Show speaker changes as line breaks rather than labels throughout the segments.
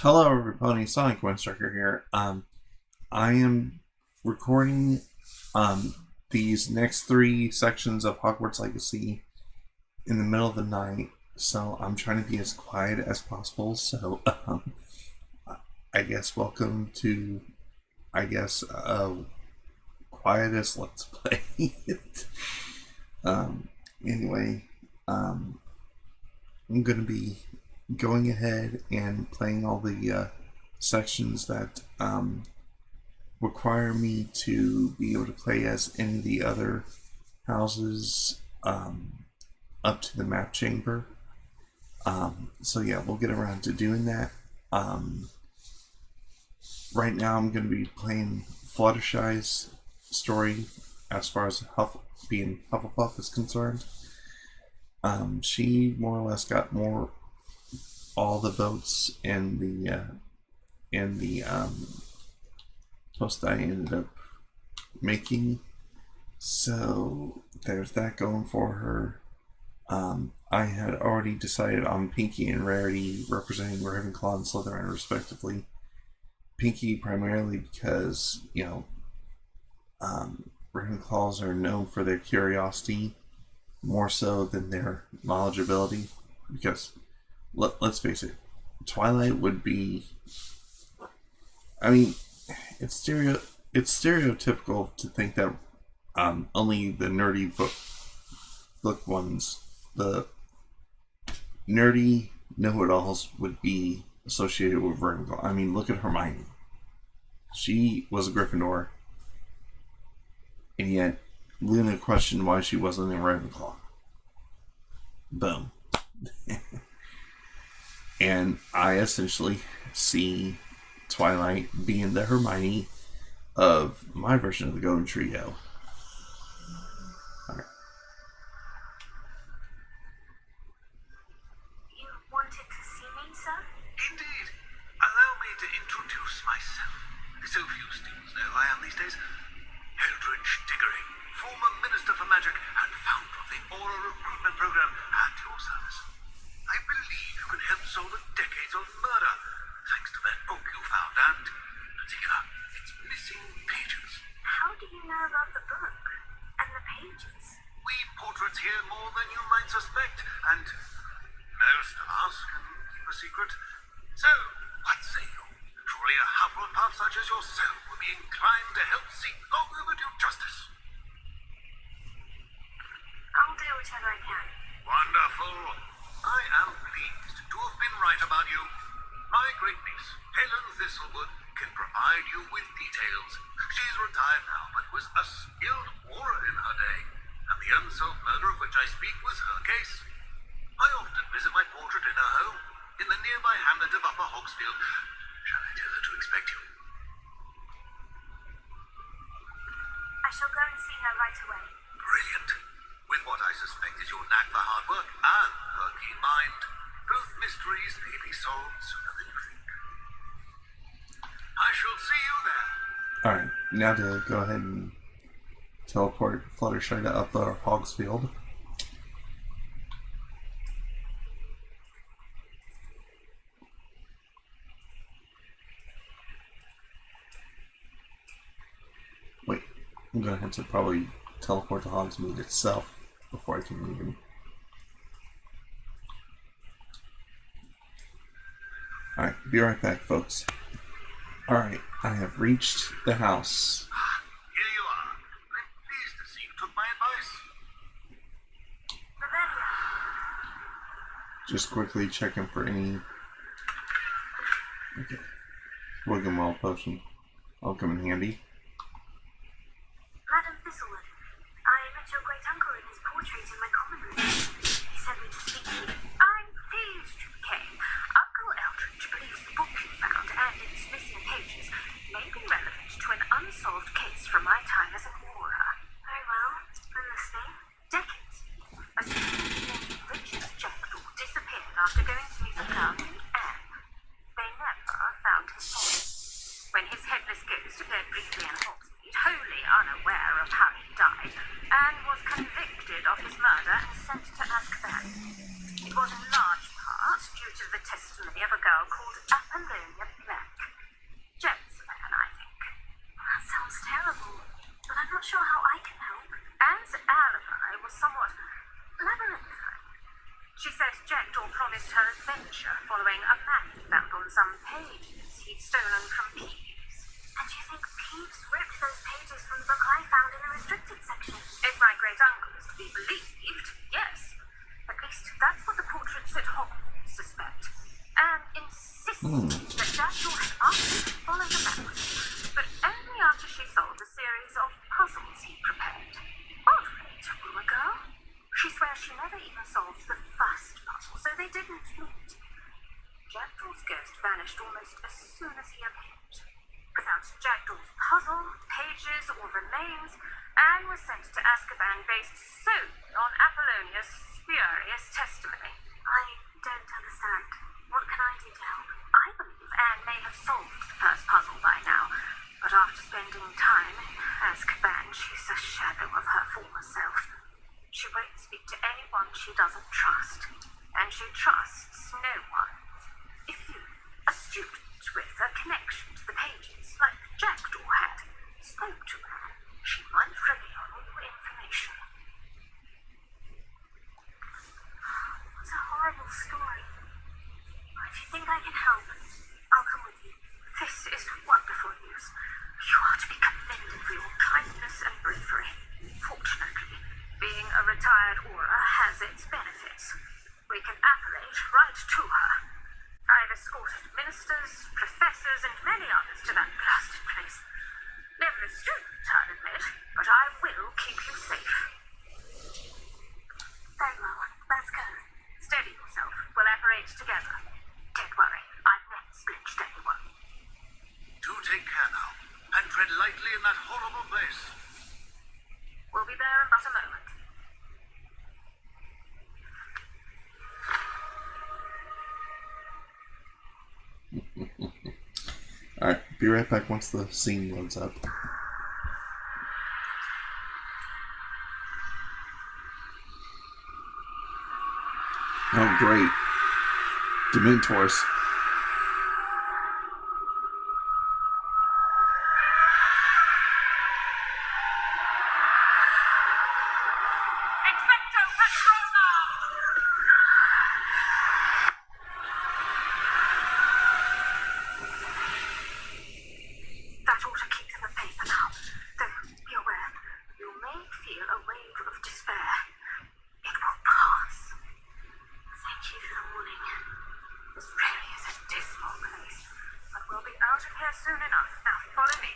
Hello everybody, Sonic Windstriker here. I am recording these next three sections of Hogwarts Legacy in the middle of the night, so I'm trying to be as quiet as possible. So I guess welcome to quietest Let's Play. Anyway, I'm gonna be going ahead and playing all the sections that require me to be able to play as any of the other houses up to the map chamber. So yeah, we'll get around to doing that. Right now I'm going to be playing Fluttershy's story as far as being Hufflepuff is concerned. She more or less got all the votes in the post that I ended up making. So there's that going for her. I had already decided on Pinky and Rarity representing Ravenclaw and Slytherin respectively. Pinky primarily because, Ravenclaws are known for their curiosity more so than their knowledgeability. Because, let's face it, Twilight would be... it's stereotypical to think that only the nerdy book ones, the nerdy know-it-alls would be associated with Ravenclaw. Look at Hermione. She was a Gryffindor, and yet Luna questioned why she wasn't in Ravenclaw. Boom. And I essentially see Twilight being the Hermione of my version of the Golden Trio. Alright.
You wanted to see me, sir?
Indeed. Allow me to introduce myself. So few students know who I am these days. Eldridge Diggory, former Minister for Magic and founder of the Aura Recruitment Program at your service. I believe you can help solve the decades of murder, thanks to that book you found and, in particular, its missing pages.
How do you know about the book and the pages?
We portraits here more than you might suspect, and most of us can keep a secret. So, what say you? Surely a Hufflepuff such as yourself would be inclined to help seek long overdue justice.
I'll do whatever I can.
Wonderful. I am pleased to have been right about you. My great niece, Helen Thistlewood, can provide you with details. She's retired now, but was a skilled aura in her day, and the unsolved murder of which I speak was her case. I often visit my portrait in her home, in the nearby hamlet of Upper Hogsfield. Shall I tell her to expect you?
I shall go and see her right away.
Brilliant. With what I suspect is your knack for hard work and her keen mind, both mysteries may be solved sooner than you think. I shall see you there.
Alright, now to go ahead and teleport Fluttershy to Upper Hogsfield. Wait, I'm gonna have to probably teleport to Hogsmeade itself before I can even... Alright, be right back, folks. Alright, I have reached the house.
Here you are. I'm pleased to see you took my advice.
Rebecca,
Just quickly checking for any... Okay. Wiggenwell potion. I'll come in handy.
Madam Thistlewood, I met your great uncle in his portrait in my common room. He sent me to speak to you. I'm pleased you came. Uncle Eldridge believes the book you found and its missing pages may be relevant to an unsolved case from my time as an aura. Very well, I'm listening. Decades ago, a student named Richard Jackdaw disappeared after going to meet a girl named Anne. They never found his body. When his headless ghost appeared briefly in Hogsmeade, wholly unaware of how he died, Anne was convicted of his murder and sent to Azkaban. It was in large part due to the testimony of a girl called Apollonia following a map he found on some pages he'd stolen from Peeves.
And you think Peeves ripped those pages from the book I found in the restricted section?
If my great uncle is to be believed, yes. At least that's what the portraits at Hogwarts suspect. And insisted that Jackdaw had asked her to follow the map, but only after she solved a series of puzzles he prepared. Odd rate, rumor girl. She swears she never even solved the first puzzle, so they didn't meet. Jackdaw's ghost vanished almost as soon as he appeared. Without Jackdaw's puzzle, pages, or remains, Anne was sent to Azkaban based solely on Apollonia's spurious testimony.
I don't understand. What can I do to help?
I believe Anne may have solved the first puzzle by now, but after spending time in Azkaban, she's a shadow of her former self. She won't speak to anyone she doesn't trust, and she trusts no one. If you, a student with a connection to the pages like Jackdaw had, spoke to her, she might reveal new information.
What a horrible story. If you think I can help, I'll come with you.
This is wonderful news. You are to be commended for your kindness and bravery. Fortunately, being a retired Auror has its benefits. We can appellate right to her. I've escorted ministers, professors, and many others to that blasted place. Never a student, I'll admit, but I will keep you safe.
Very well. Let's go.
Steady yourself. We'll apparate together. Don't worry, I've never splinched anyone.
Do take care now, and tread lightly in that horrible place.
We'll be there in but a moment.
Alright, be right back once the scene loads up. Oh, great. Dementors.
That ought to keep them at bay for now. Though, be aware, you may feel a wave of despair. It will pass.
Thank you for the warning.
This really is a dismal place, but we'll be out of here soon enough. Now follow me.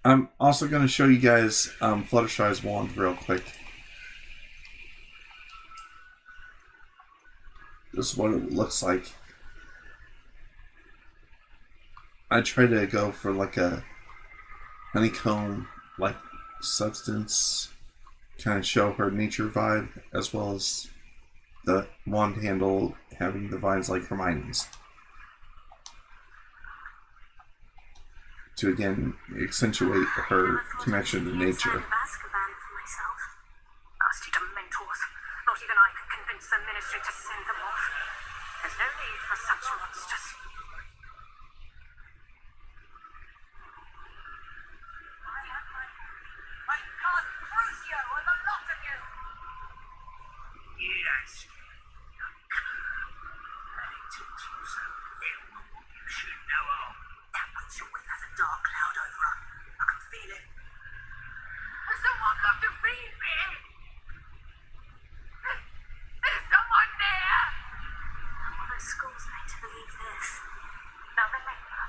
I'm also going to show you guys Fluttershy's wand real quick. This is what it looks like. I try to go for like a honeycomb like substance, kind of show her nature vibe, as well as the wand handle having the vines like Hermione's, to again accentuate her connection to nature.
Azkaban for myself.
Nasty Dementors. Not even I could convince the Ministry to send them off. There's no need for such monsters.
My God, Crucio, and the lot of you! Yes. I told you so. Film what you should know of. That witch you're with has a dark cloud over her. I can feel it.
Has someone come to feed me? Is someone there?
What are schools made to believe this?
Now remember,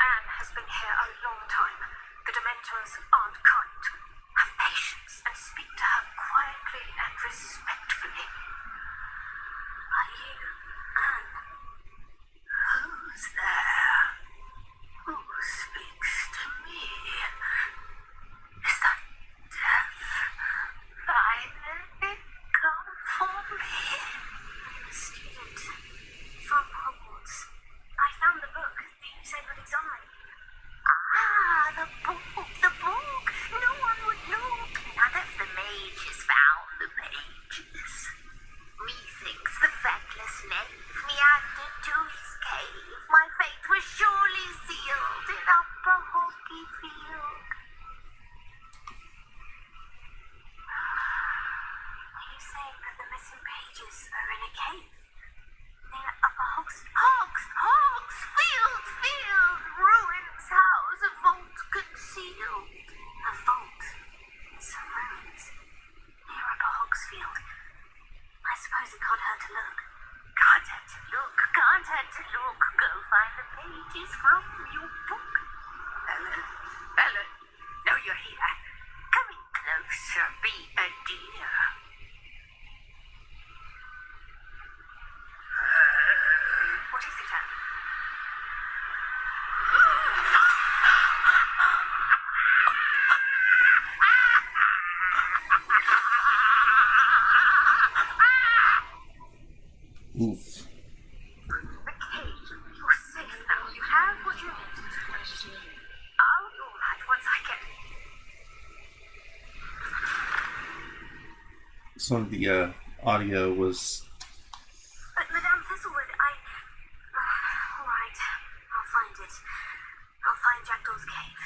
Anne has been here a long time. The Dementors aren't kind. Have patience and speak to her quietly and respectfully.
Are you Anne?
Who's there? Who speaks to me? Is that death? Finally come for me?
Student from Hogwarts. I found the book that you said would exonerate you.
Ah, the book, the book. No one would know. None of the mages found the pages. Methinks the feckless knave meandered to his cave. My fate was surely sealed in upper Hocky Field.
Are you saying that the missing pages are in a cave?
to look, go find the pages from your book. Ellen, Ellen, no, you're here. Come in closer, be a dear. What is it, Anne?
Oof.
The cage. You're safe now. You have what you need. I'll be all right once I get...
Some of the audio was...
But Madame Thistlewood, all right. I'll find it. I'll find Jackdaw's cave.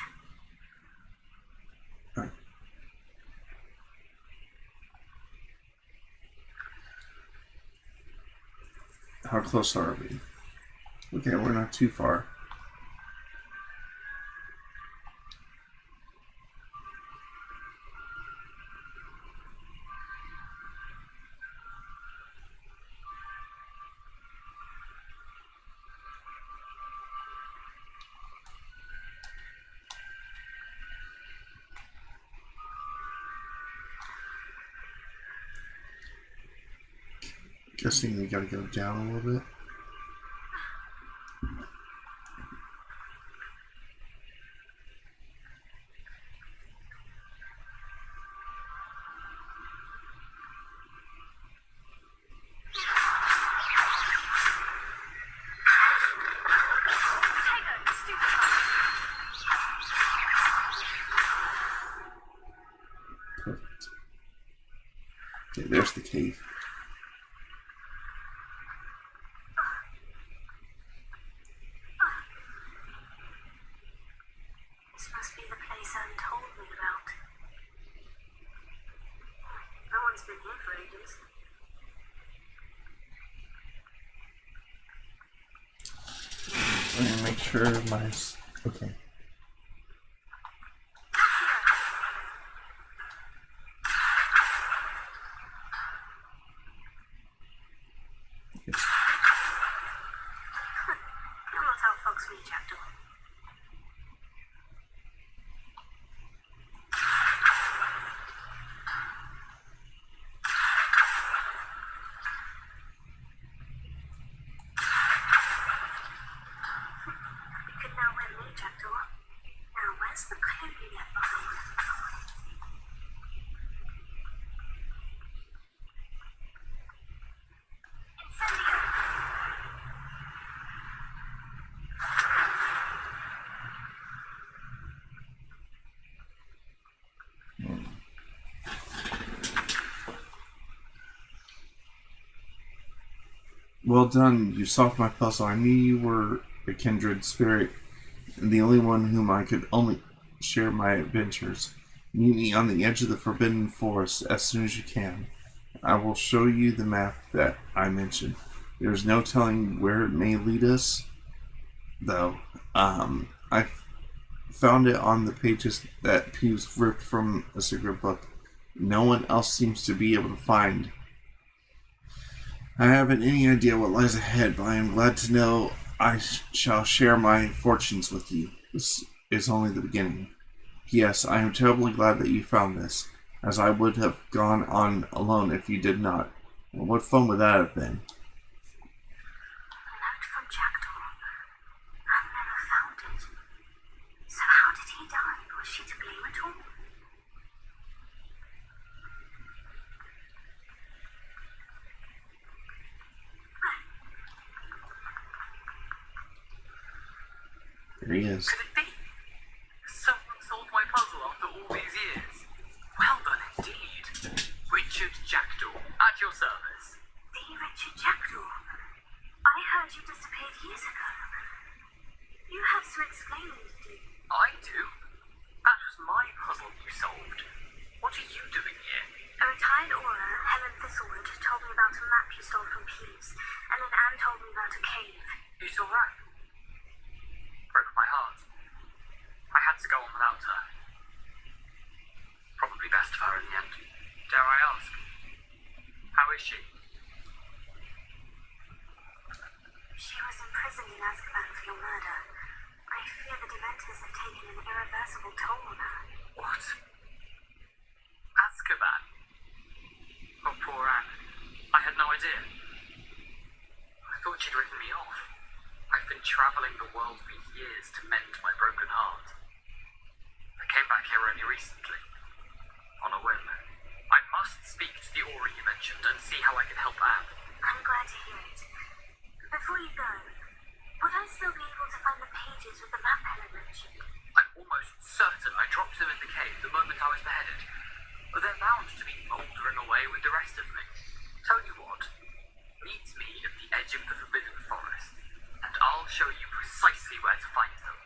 Right. How close are we? Okay, we're not too far. Guessing we gotta go down a little bit. Perfect. Okay, there's the cave.
This must be the place Anne told me about. No one's been here for ages.
Let me make sure my... Okay. Yes.
You're not how folks meet, Jackdaw. You could now win me, Jackdaw. Now, where's the clue you left behind? Incendio!
Well done. You solved my puzzle. I knew you were a kindred spirit, and the only one whom I could only share my adventures. Meet me on the edge of the Forbidden Forest as soon as you can. I will show you the map that I mentioned. There is no telling where it may lead us, though. I found it on the pages that Peeves ripped from a secret book. No one else seems to be able to find. I haven't any idea what lies ahead, but I am glad to know I shall share my fortunes with you. This is only the beginning. Yes, I am terribly glad that you found this, as I would have gone on alone if you did not. Well, what fun would that have been?
A note from Jackdaw. Anne never found it. So how did he die? Was she to blame at all?
There he is.
Could it be? Someone solved my puzzle after all these years. Well done indeed. Richard Jackdaw, at your service.
The Richard Jackdaw. I heard you disappeared years ago. You have some explaining to do.
I do? That was my puzzle you solved. What are you doing here?
A retired aura, Helen Thistlewood, told me about a map you stole from Peeves, and then Anne told me about a cave.
You saw Rag? Broke my heart. I had to go on without her. Probably best for her in the end. Dare I ask? How is she?
She was in possible toll on her.
What? Azkaban? Oh, poor Anne. I had no idea. I thought she'd written me off. I've been travelling the world for years to mend my broken heart. I came back here only recently, on a whim. I must speak to the Aura you mentioned and see how I can help Anne.
I'm glad to hear it. Before you go, would I still be able to find the pages with the map Helen mentioned?
I'm almost certain I dropped them in the cave the moment I was beheaded. But they're bound to be mouldering away with the rest of me. Tell you what, meet me at the edge of the Forbidden Forest, and I'll show you precisely where to find them.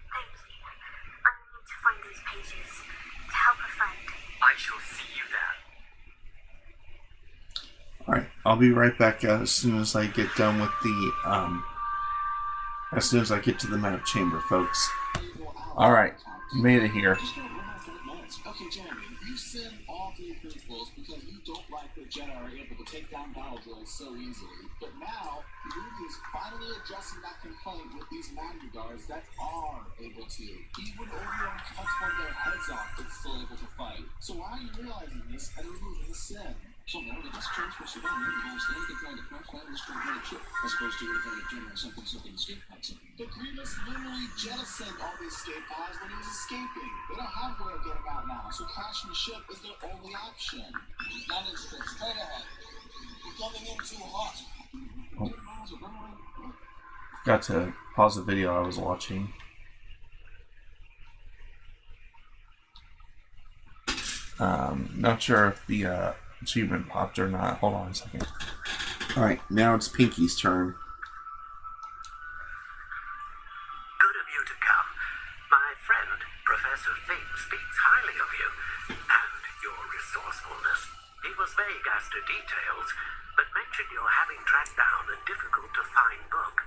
Thank you. I need to find those pages to help a friend.
I shall see you there.
Alright, I'll be right back as soon as I get done with the, as soon as I get to the map chamber, folks. Alright, made it here.
Okay, Jeremy, you send all 3 principals because you don't like that Jedi are able to take down battle droids so easily. But now, the movie is finally addressing that complaint with these Mando guards that are able to. Even Obi-Wan cuts one of their heads off that's still able to fight. So why are you realizing this and removing the sin?
So now the best transfer survivor involves anything trying to crash land and destroy a ship, as opposed to if a general something escape pod something.
But Grievous literally jettisoned all the escape pods when he was escaping. They don't have a way of getting out now, so crashing the ship is their only option.
Landing straight ahead. We're coming in too hot.
Got to pause the video I was watching. Not sure if the achievement popped or not. Hold on a second. Alright, now it's Pinky's turn.
Good of you to come. My friend, Professor Fig, speaks highly of you and your resourcefulness. He was vague as to details, but mentioned your having tracked down a difficult-to-find book.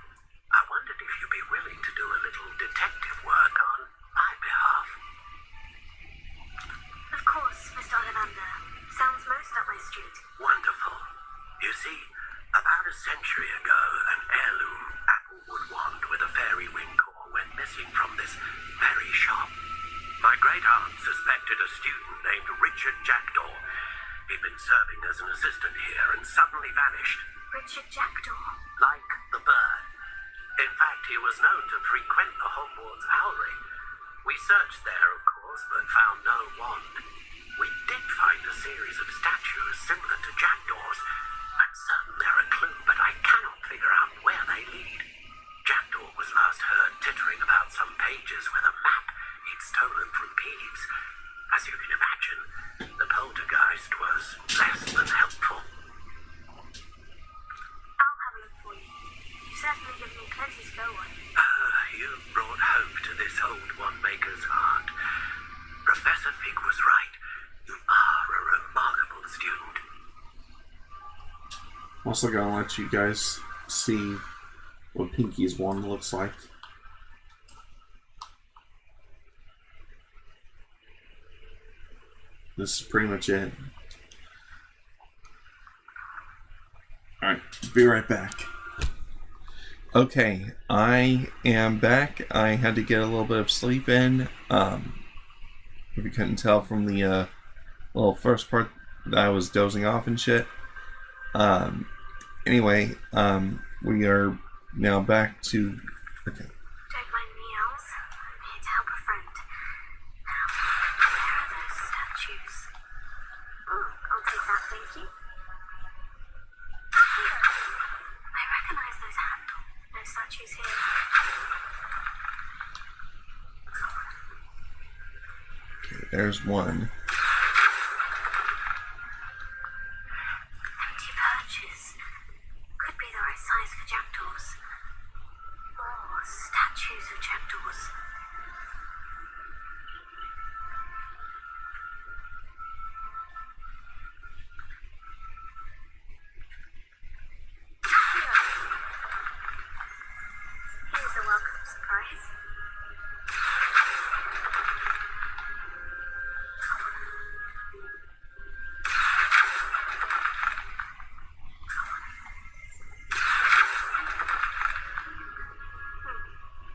I wondered if you'd be willing to do a little detective work on my behalf.
Of course, Mr. Ollivander. Sounds most up my street.
Wonderful. You see, about a century ago, an heirloom applewood wand with a fairy wing core went missing from this very shop. My great-aunt suspected a student named Richard Jackdaw. He'd been serving as an assistant here and suddenly vanished.
Richard Jackdaw.
Like the bird. In fact, he was known to frequent the Hogwarts owlry. We searched there, of course, but found no wand. We did find a series of statues similar to Jackdaw's. I'm certain they're a clue, but I cannot figure out where they lead. Jackdaw was last heard tittering about some pages with a map he'd stolen from Peeves. As you can imagine, the poltergeist was less than helpful.
I'll have a look for you. You certainly give me plenty to go on.
You brought hope to this old one-maker's heart. Professor Fig was right. You are a remarkable student.
I'm also gonna let you guys see what Pinky's wand looks like. This is pretty much it. Alright, be right back. Okay, I am back. I had to get a little bit of sleep in. If you couldn't tell from the little first part that I was dozing off and shit. Anyway, we are now back to... Okay.
Don't mind me, Els. I'm here to help a friend. Now, where are those statues? Oh, I'll take that, thank you. Here. I recognize those handles. No statues here.
Okay, there's one.
Empty perches. Could be the right size for jackdaws. More statues of jackdaws. Here's a welcome surprise.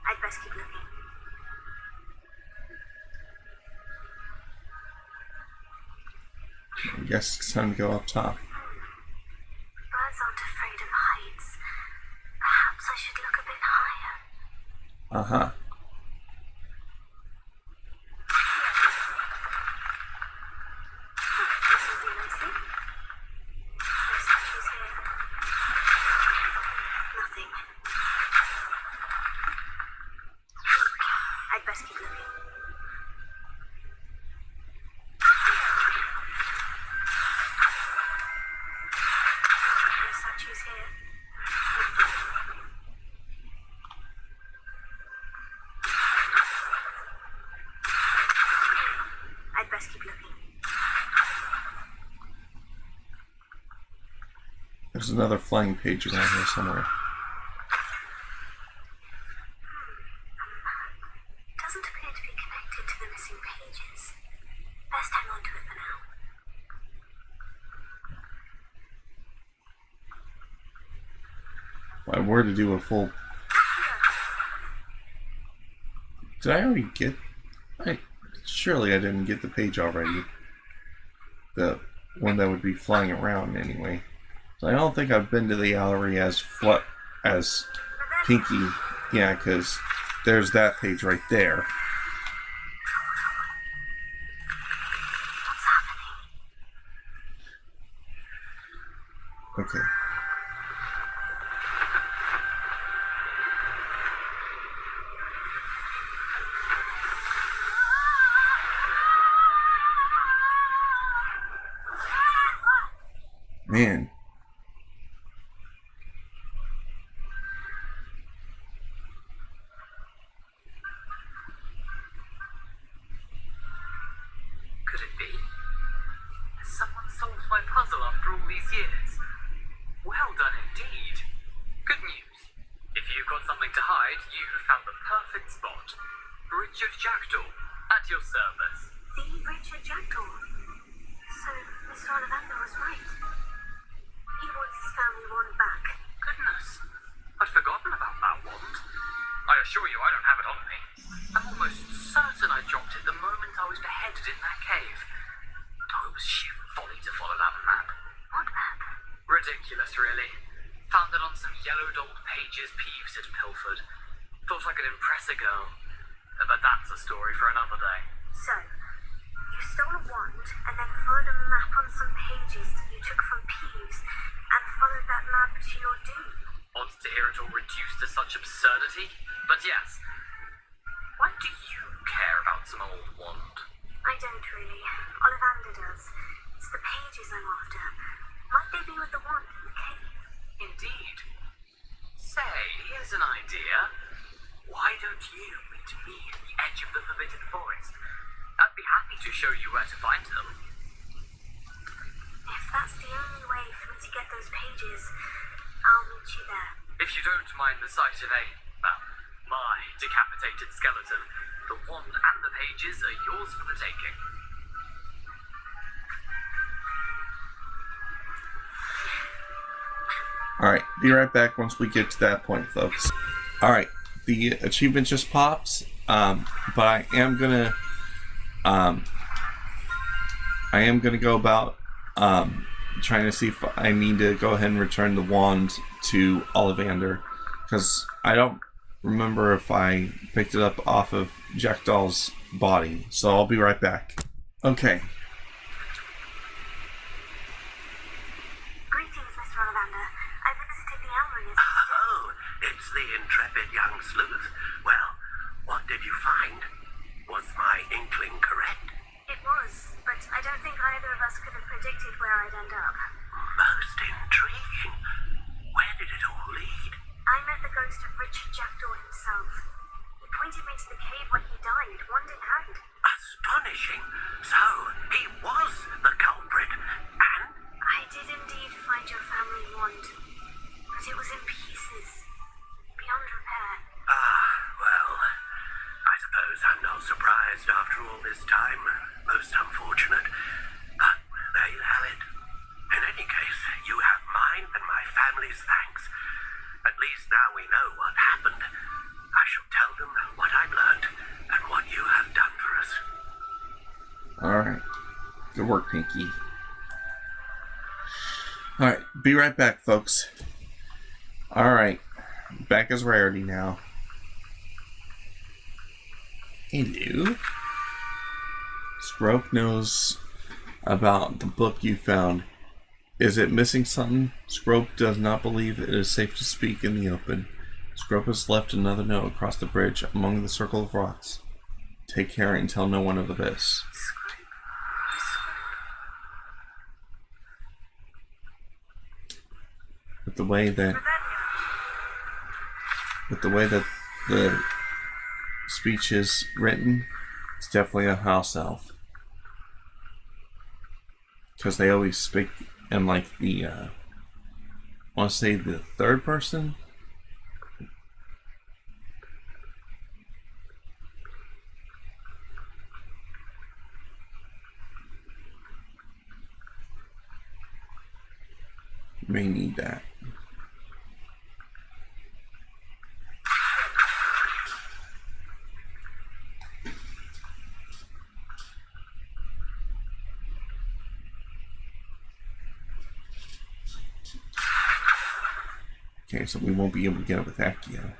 I'd best keep looking.
guess it's time to go up top.
Birds aren't afraid of heights. Perhaps I should look a bit higher.
Uh-huh.
This will do nicely. No statues here. Nothing. I'd best keep looking. No statues here. Nothing. I'd best keep looking.
There's another flying page around here somewhere.
Doesn't appear to be connected to the missing pages. Best hang on to it for now.
If I were to do a full... Did I already get... Surely I didn't get the page already. The one that would be flying around anyway. So I don't think I've been to the gallery as Pinky. Yeah, because there's that page right there.
What's happening?
Okay. Man.
Could it be? Has someone solved my puzzle after all these years? Well done indeed. Good news. If you've got something to hide, you've found the perfect spot. Richard Jackdaw, at your service.
The Richard Jackdaw. So, Mr. Ollivander was right. He wants his family wand back.
Goodness, I'd forgotten about that wand. I assure you I don't have it on me. I'm almost certain I dropped it the moment I was beheaded in that cave. Oh, it was sheer folly to follow that map.
What map?
Ridiculous, really. Found it on some yellowed old pages Peeves had pilfered. Thought I could impress a girl. But that's a story for another day.
So, you stole a wand and then followed a map on some pages you took from Peeves and followed that map to your doom.
Odd to hear it all reduced to such absurdity, but yes. Why do you care about some old wand?
I don't really. Ollivander does. It's the pages I'm after. Might they be with the wand in the cave?
Indeed. Say, here's an idea. Why don't you meet me at the edge of the Forbidden Forest? I'd be happy to show you where to find them.
If that's the only way for me to get those pages, I'll meet you there.
If you don't mind the sight of my decapitated skeleton, the wand and the pages are yours for the taking.
Alright, be right back once we get to that point, folks. Alright, the achievement just popped, but I am gonna go about trying to see if I need to go ahead and return the wand to Ollivander, because I don't remember if I picked it up off of Jackdaw's body, so I'll be right back. Okay.
Greetings, Mr. Ollivander. I visited the Ellery as
Oh, it's the intrepid young sleuth. Well, what did you find? Was my inkling correct?
it was, but I don't think either of us could have predicted where I'd end up.
Most intriguing. Where did it all lead?
I met the ghost of Richard Jackdaw himself. He pointed me to the cave where he died, wand in hand.
Astonishing. So, he was the culprit, and...
I did indeed find your family wand, but it was in pieces, beyond repair.
Well, I suppose I'm not surprised after all this time. Most unfortunate. But there you have it. In any case, you have mine and my family's thanks. At least now we know what happened. I shall tell them what I've learned and what you have done for us.
Alright. Good work, Pinky. Be right back, folks. Alright. Back as Rarity now. Hello. Scrope knows about the book you found. Is it missing something? Scrope does not believe it is safe to speak in the open. Scrope has left another note across the bridge among the circle of rocks. Take care and tell no one of this. With the way that the speech is written, it's definitely a house elf. Because they always speak in like the I want to say the third person. You may need that. Okay, so we won't be able to get it with Accio.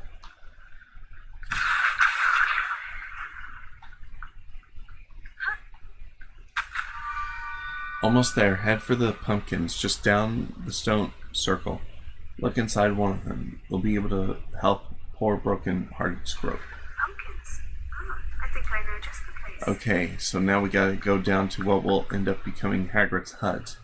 Almost there. Head for the pumpkins, just down the stone circle. Look inside one of them. We'll be able to help poor broken-hearted Scrope.
Pumpkins? Oh, I think I know just the place.
Okay, so now we gotta go down to what will end up becoming Hagrid's hut.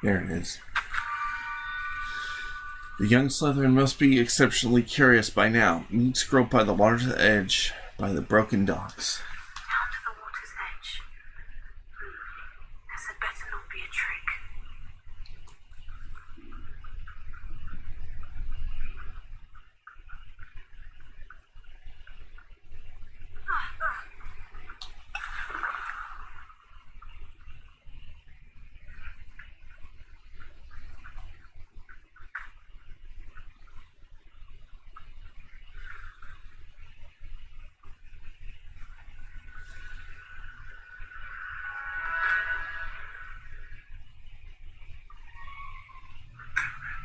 There it is. The young Slytherin must be exceptionally curious by now. Meet Scrope by the water's edge, by the broken docks.
Down to the water's edge. This had better not be a trick.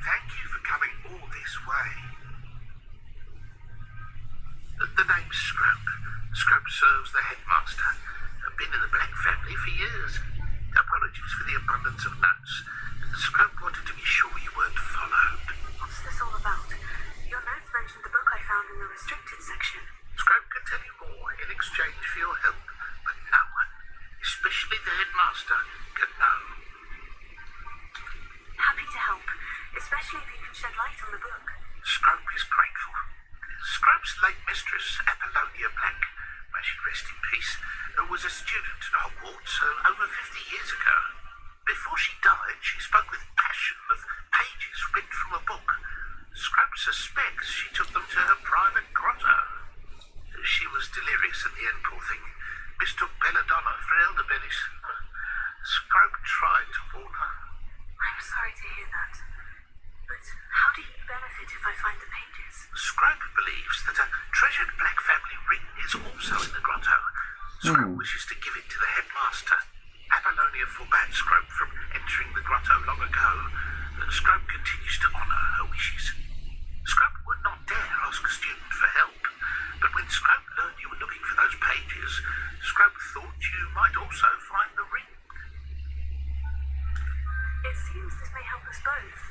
Thank you for coming all this way. The name's Scrope. Scrope serves the headmaster. I've been in the Black family for years. Apologies for the abundance of notes. Scrope wanted to be sure you weren't followed.
What's this all about? Your notes mentioned the book I found in the restricted section.
Scrope can tell you more in exchange for your help, but no one, especially the headmaster, can know.
Happy to help, especially if you can shed light on the book.
Scrope is grateful. Scrope's late mistress, Apollonia Black, may she rest in peace, was a student at Hogwarts over 50 years ago. Before she died, she spoke with passion of pages ripped from a book. Scrope suspects she took them to her private grotto. She was delirious in the end, poor thing. Mistook belladonna for elderberries. Scrope tried to warn her.
I'm sorry to hear that. But how do you benefit if I find the pages?
Scrope believes that a treasured Black family ring is also in the grotto. Scrope wishes to give it to the headmaster. Apollonia forbade Scrope from entering the grotto long ago. Scrope continues to honour her wishes. Scrope would not dare ask a student for help, but when Scrope learned you were looking for those pages, Scrope thought you might also find the ring.
It seems this may help us both.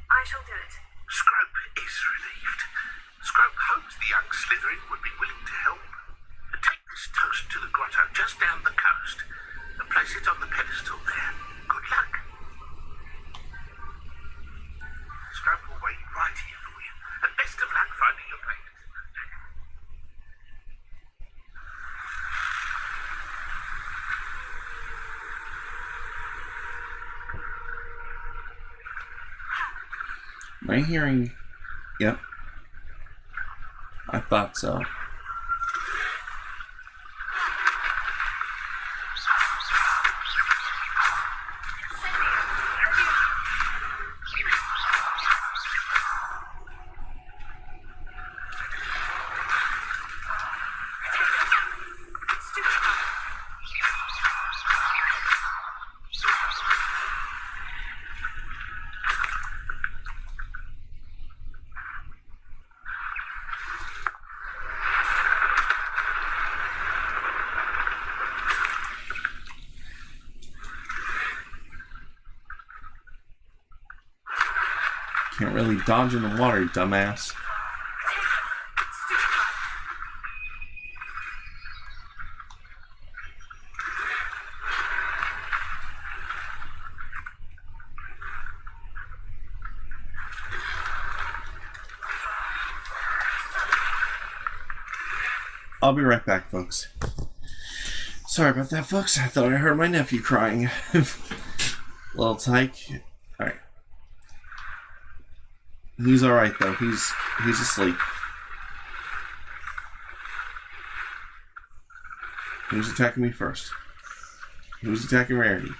I shall do it.
Scrope is relieved. Scrope hoped the young Slytherin would be
Am I hearing? Yep. I thought so. Can't really dodge in the water, dumbass. I'll be right back, folks. Sorry about that, folks. I thought I heard my nephew crying. Little Tyke. Alright. He's alright, though. He's asleep. Who's attacking me first? Who's attacking Rarity?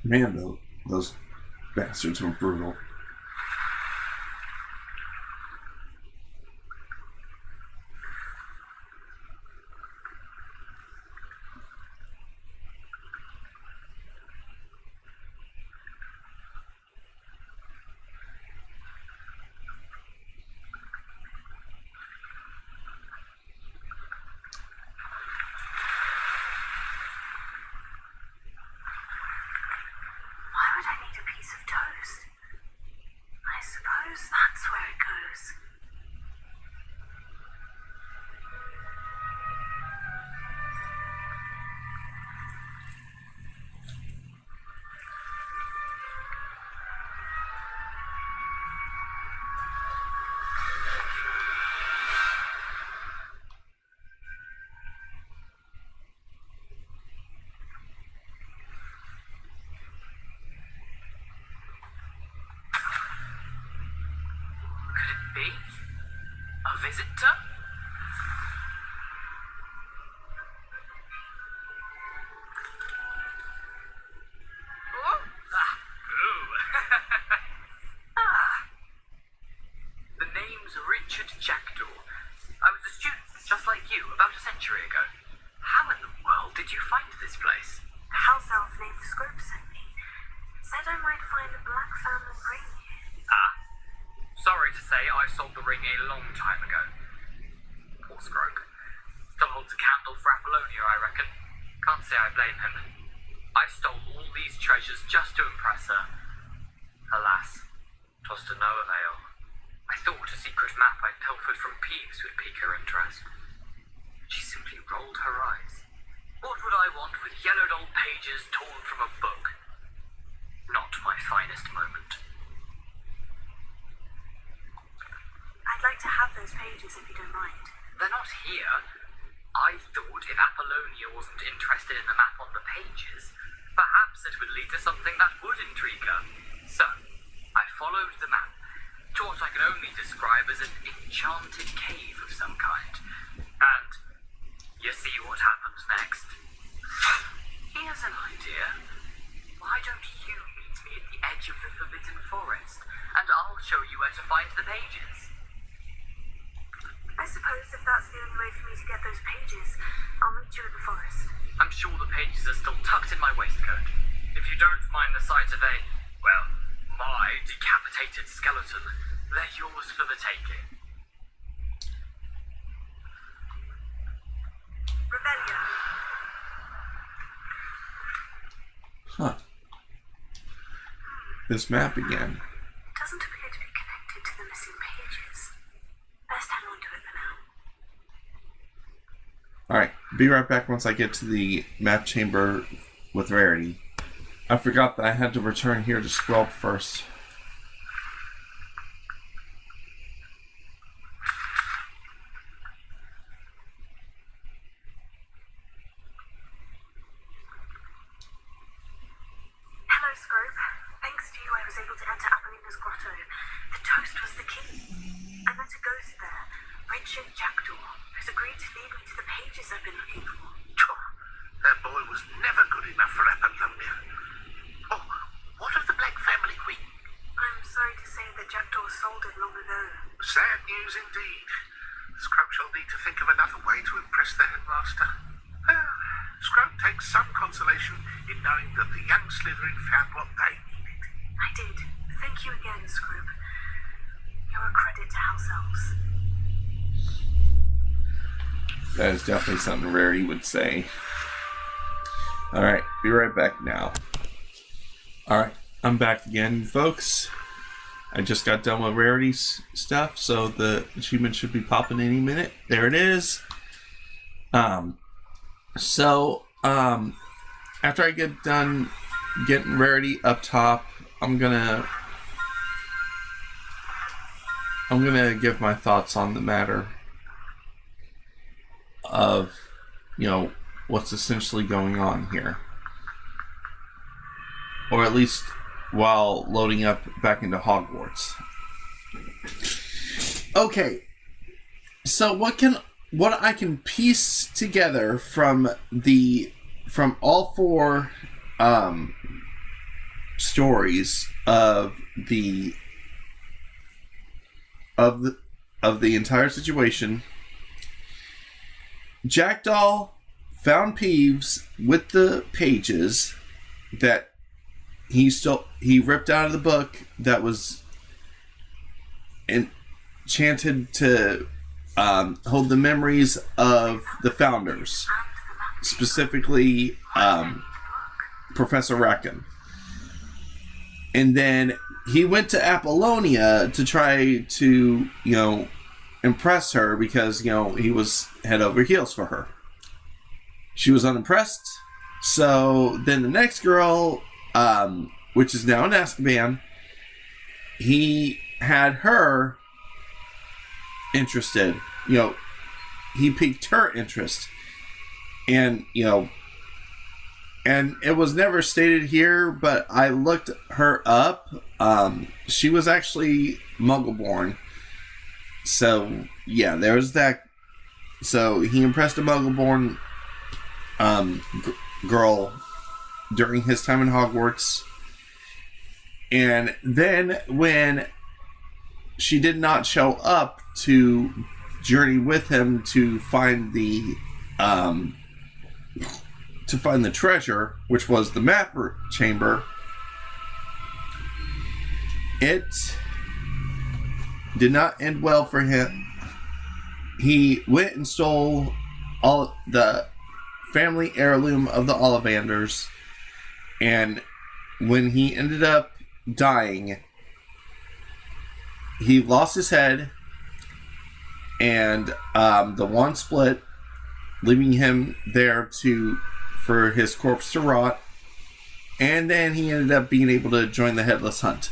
Man, those bastards were brutal.
That's where it goes.
Be? A visitor? Oh? The name's Richard Jackdaw. I was a student, just like you, about a century ago. How in the world did you find this place?
A house elf named Scrope sent me. Said I might find a black family ring here.
Ah. Sorry to say, I sold the ring a long time ago. Poor Scrope. Still holds a candle for Apollonia, I reckon. Can't say I blame him. I stole all these treasures just to impress her. Alas, 'twas to no avail. I thought a secret map I pilfered from Peeves would pique her interest. She simply rolled her eyes. What would I want with yellowed old pages torn from a book? Not my finest moment.
I'd like to have those pages if you don't mind.
They're not here. I thought if Apollonia wasn't interested in the map on the pages, perhaps it would lead to something that would intrigue her. So, I followed the map to what I can only describe as an enchanted cave of some kind. And you see what happens next. Here's an idea. Why don't you meet me at the edge of the Forbidden Forest, and I'll show you where to find the pages.
I suppose if that's the only way for me to get those pages, I'll meet you at the forest.
I'm sure the pages are still tucked in my waistcoat. If you don't mind the sight of my decapitated skeleton, They're yours for the taking.
Rebellion.
Huh. This map again.
Doesn't appear to be connected to the missing pages. Best hang on to it for now.
Alright, be right back once I get to the map chamber with Rarity. I forgot that I had to return here to Squelp first.
Hello, Scrope. Thanks to you, I was able to enter Appalina's grotto. The toast was the key. I met a ghost there, Richard Jackdaw, who's agreed to lead me to the pages I've been looking for.
That boy was never good enough for Apollonia. Oh, what of the Black family, Queen?
I'm sorry to say that Jackdaw sold it long ago.
Sad news indeed. Scrub shall need to think of another way to impress the headmaster. Scrub takes some consolation in knowing that the young Slytherin found what they needed.
I did. Thank you again, Scrope. You're a credit to House Elves.
That is definitely something Rarity would say. Alright, be right back now. Alright, I'm back again, folks. I just got done with Rarity's stuff, so the achievement should be popping any minute. There it is. After I get done getting Rarity up top, I'm gonna give my thoughts on the matter of, what's essentially going on here. Or at least while loading up back into Hogwarts. Okay. So what I can piece together from all four stories of the entire situation, Jackdaw found Peeves with the pages that he ripped out of the book that was enchanted to hold the memories of the founders, specifically Professor Rackham. And then he went to Apollonia to try to, impress her because, he was head over heels for her. She was unimpressed. So then the next girl, which is now in Azkaban, he had her interested. He piqued her interest. And, and it was never stated here, but I looked her up. She was actually Muggle-born. So, yeah, there was that. So, he impressed a Muggle-born girl during his time in Hogwarts. And then when she did not show up to journey with him to find the treasure, which was the map chamber, it did not end well for him. He went and stole all the family heirloom of the Ollivanders, and when he ended up dying, he lost his head, and the wand split, leaving him there for his corpse to rot, and then he ended up being able to join the Headless Hunt.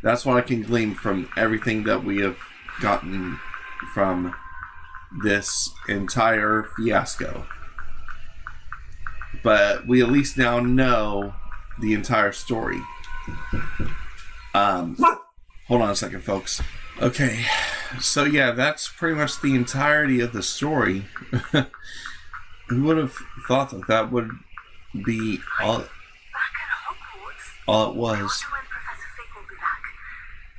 That's what I can glean from everything that we have gotten from this entire fiasco. But we at least now know the entire story. Hold on a second, folks. Okay, so yeah, that's pretty much the entirety of the story. Who would have thought that would be all
Back at Hogwarts?
it was?
I wonder when Professor Fig will be back.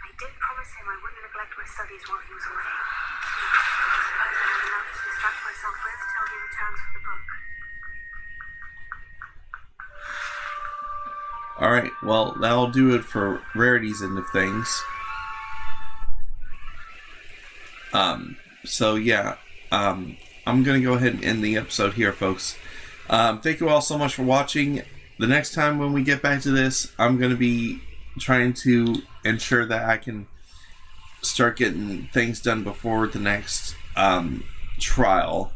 I did promise him I wouldn't neglect my studies while he was away. I suppose I had enough to distract myself with till he returns for the book.
Alright, well, that'll do it for Rarity's end of things. So yeah, I'm gonna go ahead and end the episode here, folks. Thank you all so much for watching. The next time when we get back to this, I'm gonna be trying to ensure that I can start getting things done before the next trial.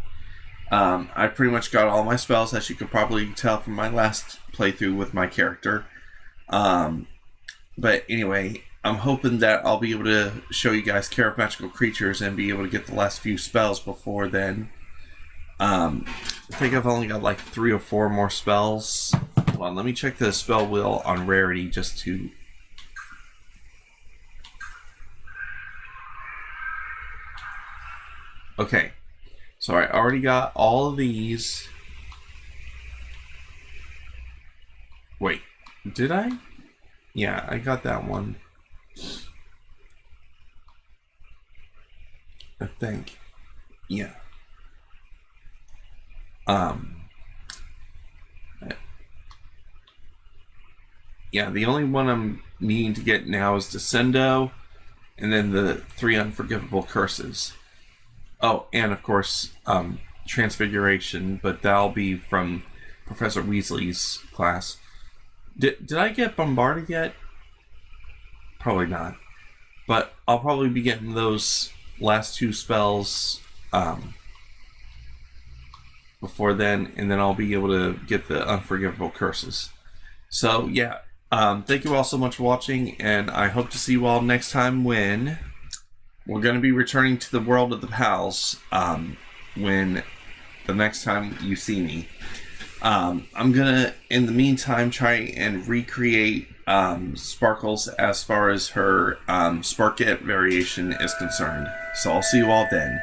I pretty much got all my spells, as you could probably tell from my last playthrough with my character. But anyway, I'm hoping that I'll be able to show you guys Care of Magical Creatures and be able to get the last few spells before then. I think I've only got like 3 or 4 more spells. Hold on, let me check the spell wheel on rarity just to... Okay, so I already got all of these. Wait, did I? Yeah, I got that one. I think. Yeah. Yeah, the only one I'm needing to get now is Descendo, and then the 3 Unforgivable Curses. Oh, and of course, Transfiguration, but that'll be from Professor Weasley's class. Did I get Bombarded yet? Probably not. But I'll probably be getting those last 2 spells before then, and then I'll be able to get the Unforgivable Curses. So, yeah. Thank you all so much for watching, and I hope to see you all next time when we're going to be returning to the world of the pals when the next time you see me. I'm going to, in the meantime, try and recreate Sparkles as far as her Sparkette variation is concerned. So I'll see you all then.